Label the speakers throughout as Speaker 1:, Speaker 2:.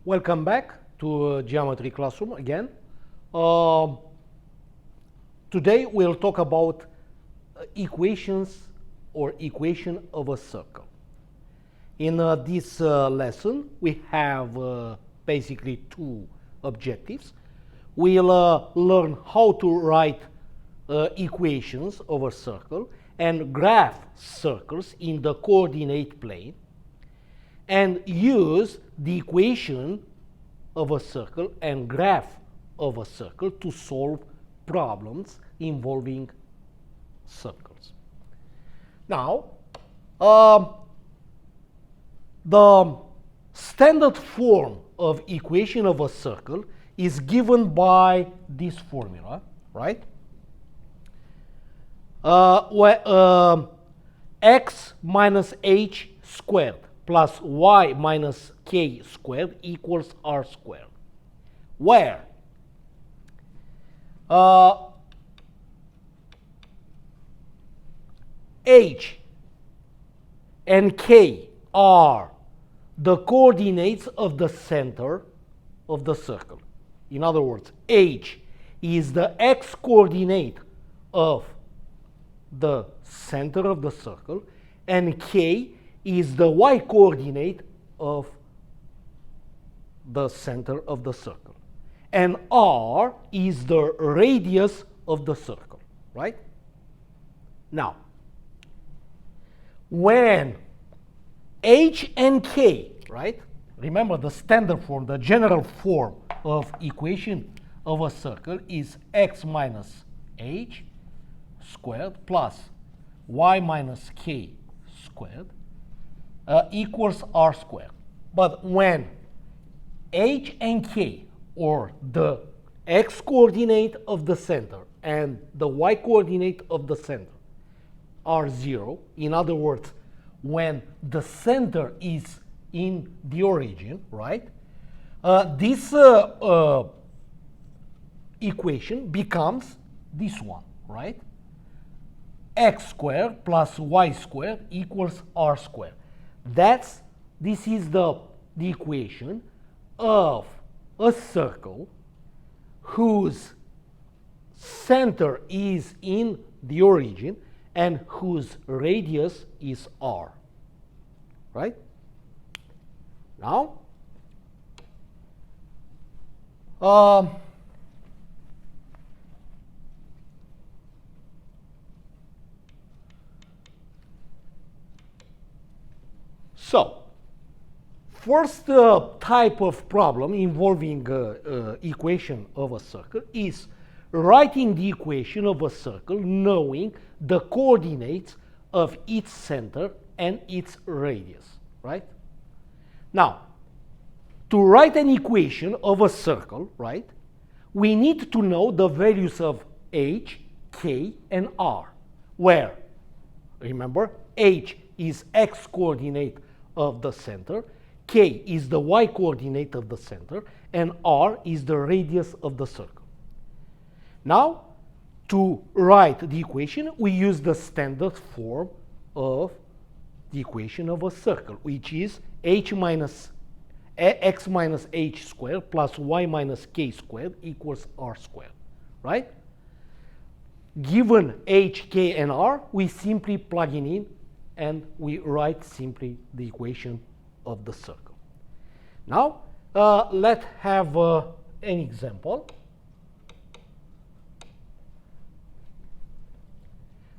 Speaker 1: Welcome back to Geometry Classroom again. Um, Today we'll talk about equations or equation of a circle. In this lesson we have basically two objectives. We'll learn how to write equations of a circle and graph circles in the coordinate plane and use the equation of a circle and graph of a circle to solve problems involving circles. Now, the standard form of equation of a circle is given by this formula, right? Where x minus h squared plus y minus k squared equals r squared. Where h and k are the coordinates of the center of the circle. In other words, h is the x coordinate of the center of the circle and k is the y coordinate of the center of the circle. And r is the radius of the circle, right? Now, when h and k, right? Remember the standard form, the general form of equation of a circle is x minus h squared plus y minus k squared equals r squared. But when h and k, or the x coordinate of the center and the y coordinate of the center, are 0, in other words, when the center is in the origin, right? This equation becomes this one, right? X squared plus y squared equals r squared. This is the equation of a circle whose center is in the origin and whose radius is r, right? Now, so first type of problem involving equation of a circle is writing the equation of a circle knowing the coordinates of its center and its radius, right? Now, to write an equation of a circle, right, we need to know the values of h, k, and r, where, remember, h is x coordinate of the center, k is the y coordinate of the center, and r is the radius of the circle. Now, to write the equation, we use the standard form of the equation of a circle, which is x minus h squared plus y minus k squared equals r squared, right? Given h, k, and r, we simply plug it in and we write simply the equation of the circle. Now, let's have an example.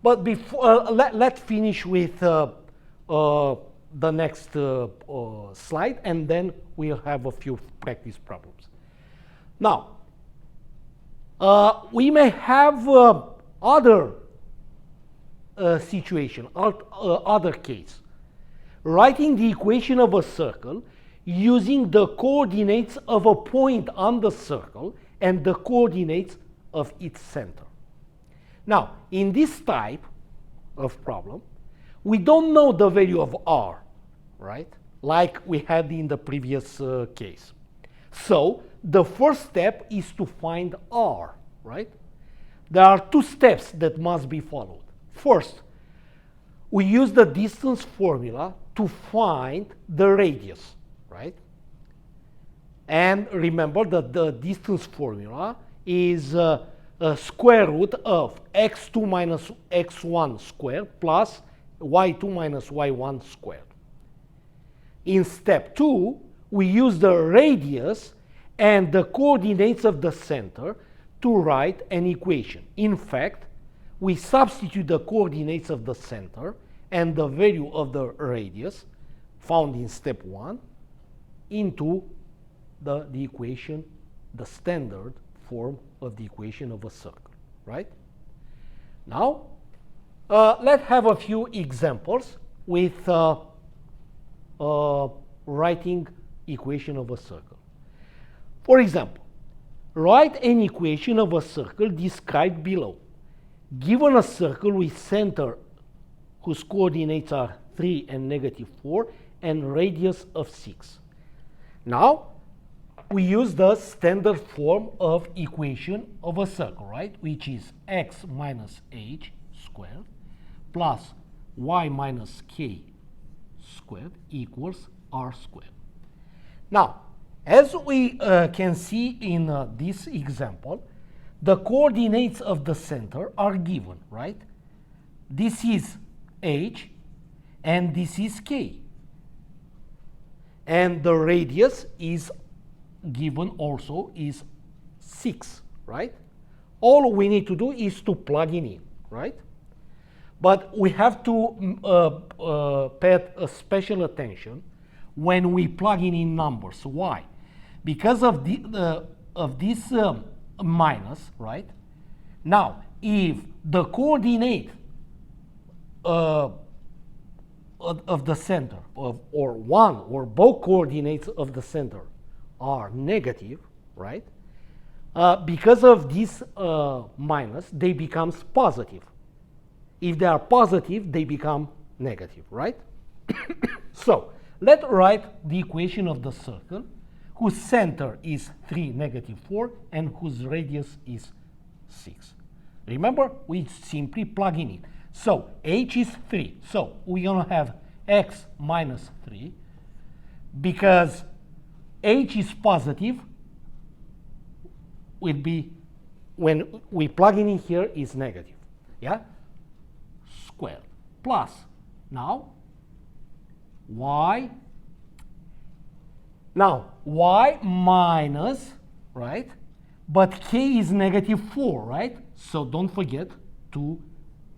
Speaker 1: But before, let's finish with the next slide, and then we'll have a few practice problems. Now, we may have other situation, other case. Writing the equation of a circle using the coordinates of a point on the circle and the coordinates of its center. Now, in this type of problem, we don't know the value of r, right? Like we had in the previous case. So, the first step is to find r, right? There are two steps that must be followed. First, we use the distance formula to find the radius, right? And remember that the distance formula is a square root of x2 minus x1 squared plus y2 minus y1 squared. In step 2, we use the radius and the coordinates of the center to write an equation. In fact, we substitute the coordinates of the center and the value of the radius found in step 1 into the equation, the standard form of the equation of a circle, right? Now, let's have a few examples with writing equation of a circle. For example, write an equation of a circle described below. Given a circle with center whose coordinates are 3 and -4 and radius of 6. Now, we use the standard form of equation of a circle, right? Which is x minus h squared plus y minus k squared equals r squared. Now, as we can see in this example, the coordinates of the center are given, right? This is h and this is k. And the radius is given also is 6, right? All we need to do is to plug in, right? But we have to pay a special attention when we plug in numbers. Why? Because of this minus, right? Now, if the coordinate of the center, or one or both coordinates of the center are negative, right? Because of this minus, they become positive. If they are positive, they become negative, right? So, let's write the equation of the circle whose center is 3, -4, and whose radius is 6. Remember, we simply plug in it. So, h is 3. So, we're going to have x minus 3 because h is positive, will be, when we plug in here, is negative. Yeah? Squared. Plus, now, y. Now, y minus, right? But k is -4, right? So don't forget to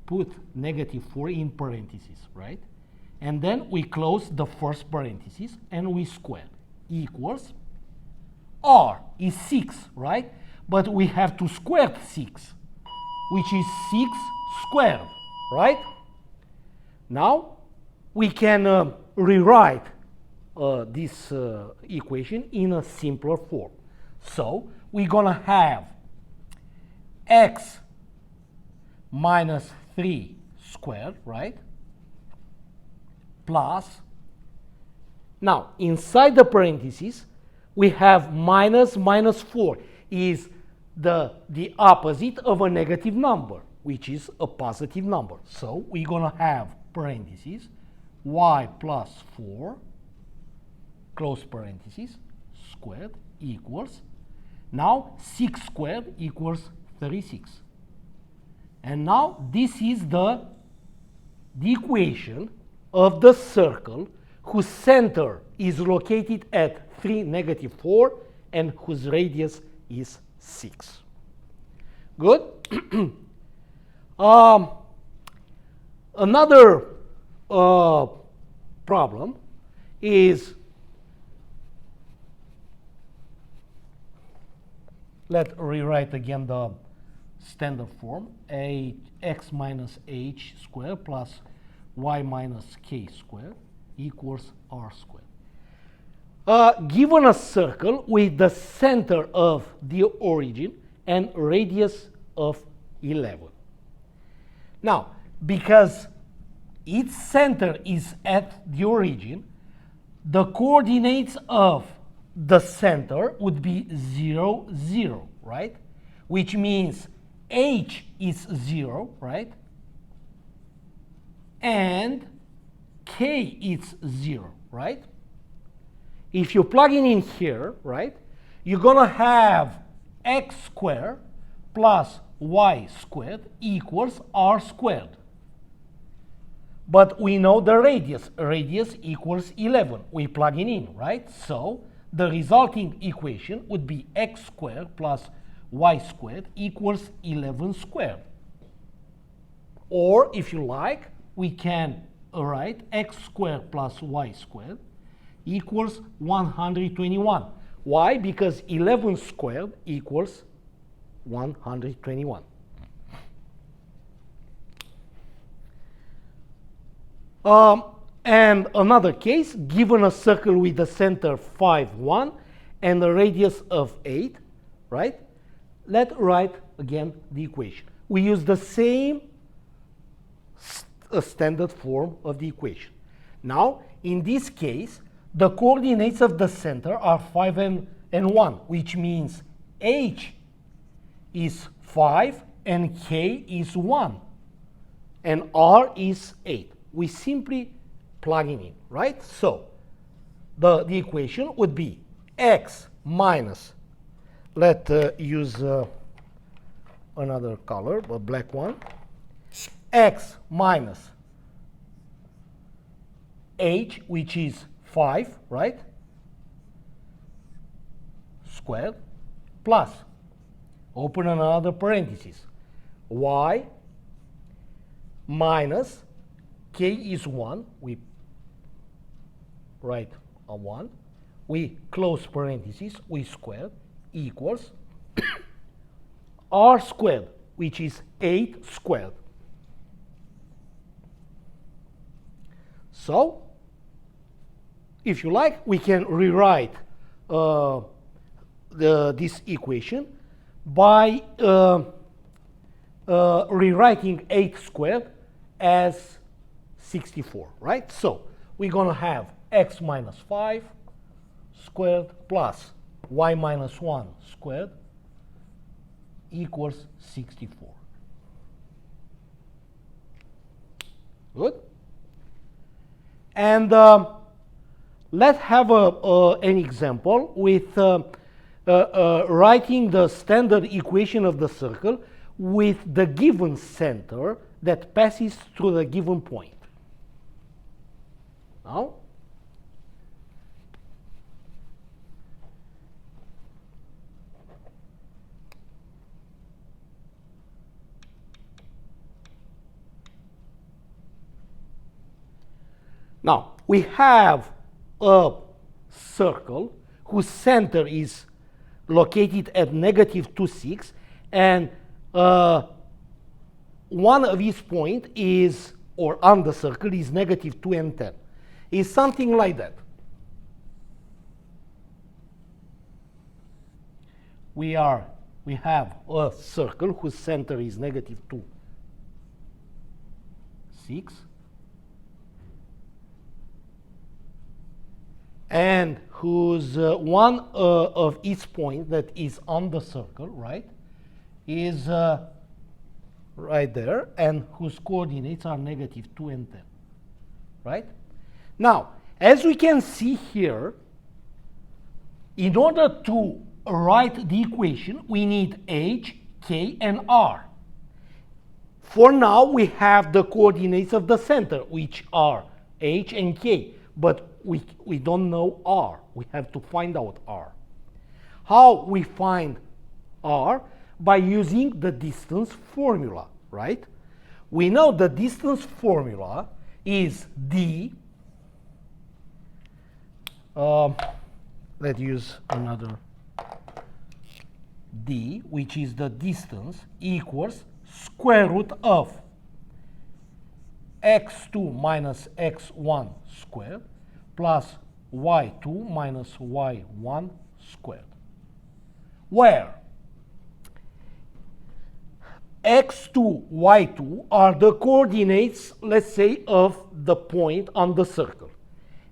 Speaker 1: put -4 in parentheses, right? And then we close the first parenthesis and we square. Equals r is 6, right? But we have to square 6, which is 6 squared, right? Now we can rewrite this equation in a simpler form. So we're going to have x minus 3 squared, right? Plus, now inside the parentheses, we have minus 4 is the opposite of a negative number, which is a positive number. So we're going to have parentheses y plus 4, close parentheses, squared equals, now 6 squared equals 36. And now this is the equation of the circle whose center is located at 3, -4, and whose radius is 6. Good? Another problem is, let's rewrite again the standard form, x minus h squared plus y minus k squared equals r squared. Given a circle with the center of the origin and radius of 11. Now, because its center is at the origin, the coordinates of the center would be 0, 0, right? Which means h is 0, right? And k is 0, right? if you plug it in here, right, you're going to have x squared plus y squared equals r squared. But we know the radius. Radius equals 11. We plug it in, right? So the resulting equation would be x squared plus y squared equals 11 squared. Or, if you like, we can write x squared plus y squared equals 121. Why? Because 11 squared equals 121. And another case, given a circle with a center 5, 1 and a radius of 8, right? Let's write again the equation. We use the same standard form of the equation. Now, in this case, the coordinates of the center are 5 and 1, which means h is 5 and k is 1 and r is 8. We simply plug it in, right? So the equation would be x minus, let's use another color, a black one, x minus h, which is 5, right, squared, plus, open another parenthesis, y minus k is 1, we write a 1, we close parenthesis, we squared, equals r squared, which is 8 squared. So, if you like, we can rewrite this equation by rewriting 8 squared as 64, right? So we're going to have x minus 5 squared plus y minus 1 squared equals 64. Good? And let's have an example with writing the standard equation of the circle with the given center that passes through the given point. Now, we have a circle whose center is located at negative 2, 6, and one of its points is, or on the circle, is negative 2 and 10. Is something like that. We have a circle whose center is negative 2, 6, and whose one of its points that is on the circle, right, is right there, and whose coordinates are negative 2 and 10, right? Now, as we can see here, in order to write the equation, we need h, k, and r. For now, we have the coordinates of the center, which are h and k, but we don't know r. We have to find out r. How we find r? By using the distance formula, right? We know the distance formula is d. Let's use another d, which is the distance, equals square root of x2 minus x1 squared plus y2 minus y1 squared, where x2, y2 are the coordinates, let's say, of the point on the circle.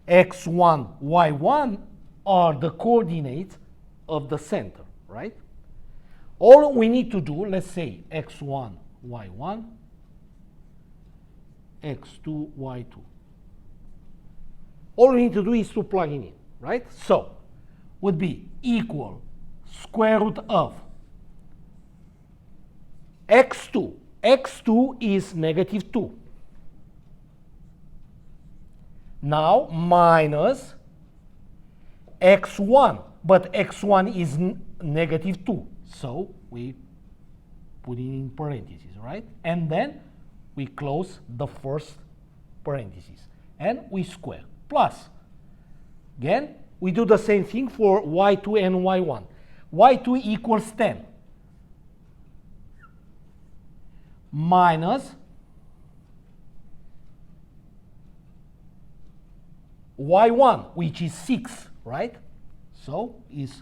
Speaker 1: x1, y1 are the coordinates of the center, right? All we need to do, let's say, x1, y1, x2, y2. All we need to do is to plug it in, right? So, would be equal square root of x2. x2 is negative 2. Now minus x1, but x1 is negative 2. So we put it in parentheses, right? And then we close the first parentheses. And we square. Plus, again, we do the same thing for y2 and y1. y2 equals 10. Minus y1, which is 6, right? So is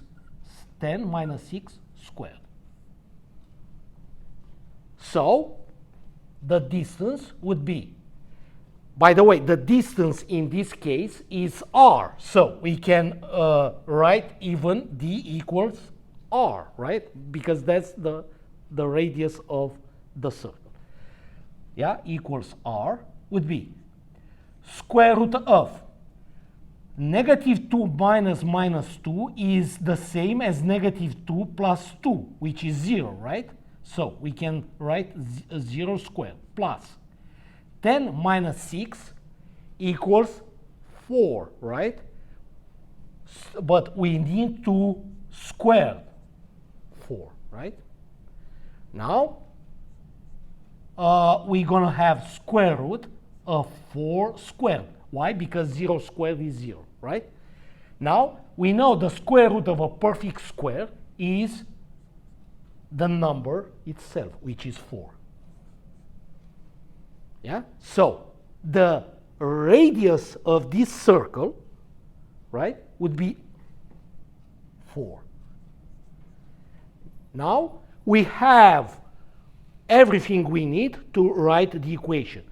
Speaker 1: 10 minus 6 squared. So the distance would be, by the way, the distance in this case is r. So we can write even d equals r, right? Because that's the radius of the circle. Yeah, equals r would be square root of negative 2 minus minus 2 is the same as negative 2 plus 2, which is 0, right? So we can write 0 squared plus 10 minus 6 equals 4, right? But we need to square 4, right? Now, we're going to have square root of 4 squared. Why? Because 0 squared is 0, right? Now, we know the square root of a perfect square is the number itself, which is 4. Yeah? So, the radius of this circle, right, would be 4. Now, we have everything we need to write the equation.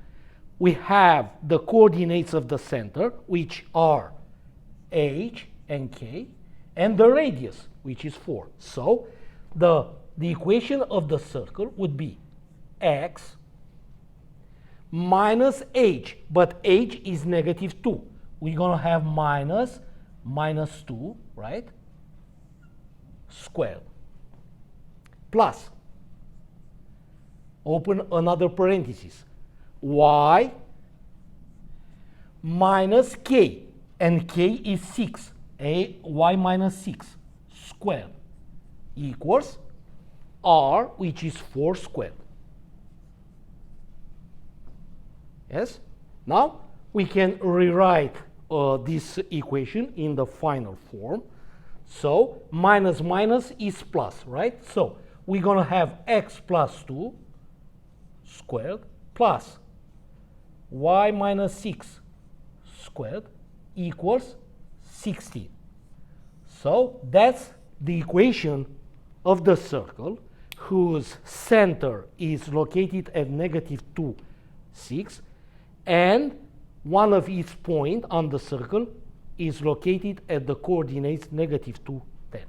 Speaker 1: We have the coordinates of the center, which are h and k, and the radius, which is 4. So the equation of the circle would be x minus h, but h is negative 2. We're going to have minus 2, right, squared, plus, open another parenthesis, y minus k, and k is 6, y minus 6 squared equals r, which is 4 squared. Yes? Now we can rewrite this equation in the final form. So minus minus is plus, right? So we're going to have x plus 2 squared plus y minus 6 squared equals 16. So that's the equation of the circle whose center is located at negative 2, 6, and one of its points on the circle is located at the coordinates negative 2, 10.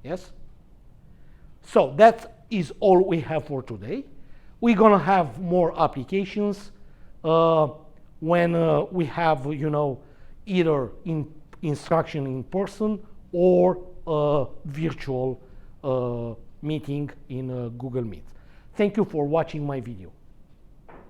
Speaker 1: Yes? So that is all we have for today. We're going to have more applications when we have, either instruction in person or virtual meeting in Google Meet. Thank you for watching my video.